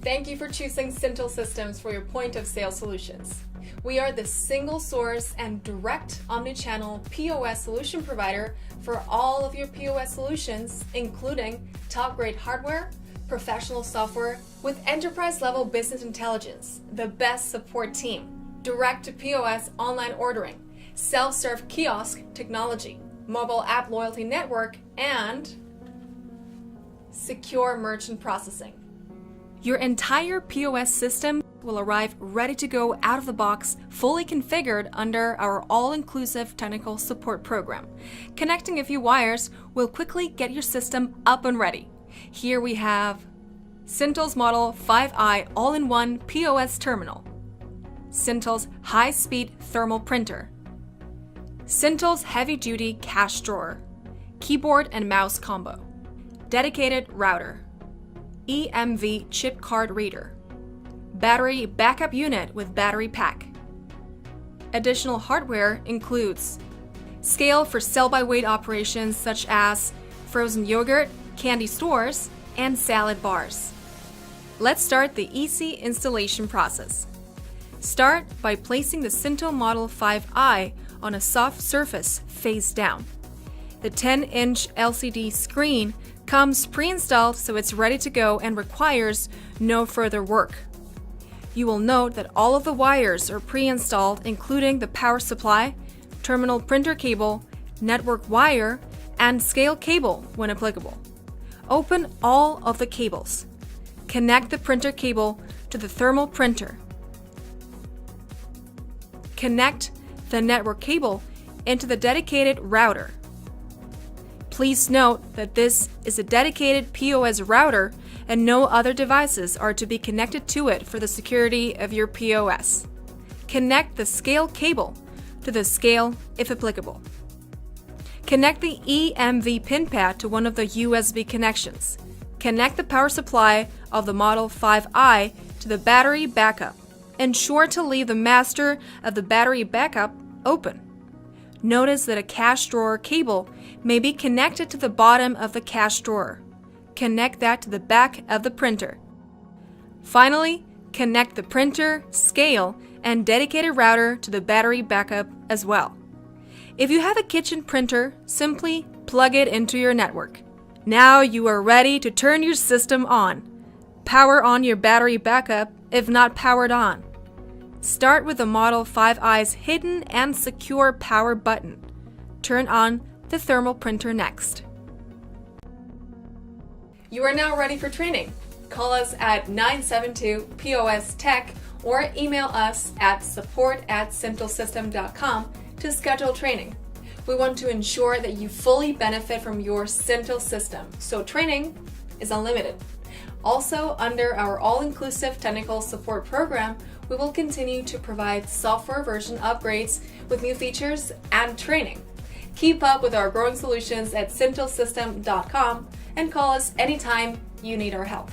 Thank you for choosing Sintel Systems for your point-of-sale solutions. We are the single source and direct omnichannel POS solution provider for all of your POS solutions, including top-grade hardware, professional software with enterprise-level business intelligence, the best support team, direct-to-POS online ordering, self-serve kiosk technology, mobile app loyalty network, and secure merchant processing. Your entire POS system will arrive ready to go out of the box, fully configured under our all-inclusive technical support program. Connecting a few wires will quickly get your system up and ready. Here we have Sintel's Model 5i all-in-one POS terminal, Sintel's high-speed thermal printer, Sintel's heavy-duty cash drawer, keyboard and mouse combo, dedicated router, EMV chip card reader, battery backup unit with battery pack. Additional hardware includes scale for sell-by-weight operations such as frozen yogurt, candy stores, and salad bars. Let's start the easy installation process. Start by placing the Sintel Model 5i on a soft surface face down. The 10-inch LCD screen comes pre-installed, so it's ready to go and requires no further work. You will note that all of the wires are pre-installed, including the power supply, terminal printer cable, network wire, and scale cable when applicable. Open all of the cables. Connect the printer cable to the thermal printer. Connect the network cable into the dedicated router. Please note that this is a dedicated POS router and no other devices are to be connected to it for the security of your POS. Connect the scale cable to the scale if applicable. Connect the EMV pin pad to one of the USB connections. Connect the power supply of the Model 5i to the battery backup. Ensure to leave the master of the battery backup open. Notice that a cash drawer cable may be connected to the bottom of the cash drawer. Connect that to the back of the printer. Finally, connect the printer, scale, and dedicated router to the battery backup as well. If you have a kitchen printer, simply plug it into your network. Now you are ready to turn your system on. Power on your battery backup if not powered on. Start with the Model 5i's hidden and secure power button. Turn on the thermal printer next. You are now ready for training. Call us at 972-POS-TECH or email us at support@sintelsystem.com to schedule training. We want to ensure that you fully benefit from your Sintel system, so training is unlimited. Also, under our all-inclusive technical support program, we will continue to provide software version upgrades with new features and training. Keep up with our growing solutions at sintelsystem.com and call us anytime you need our help.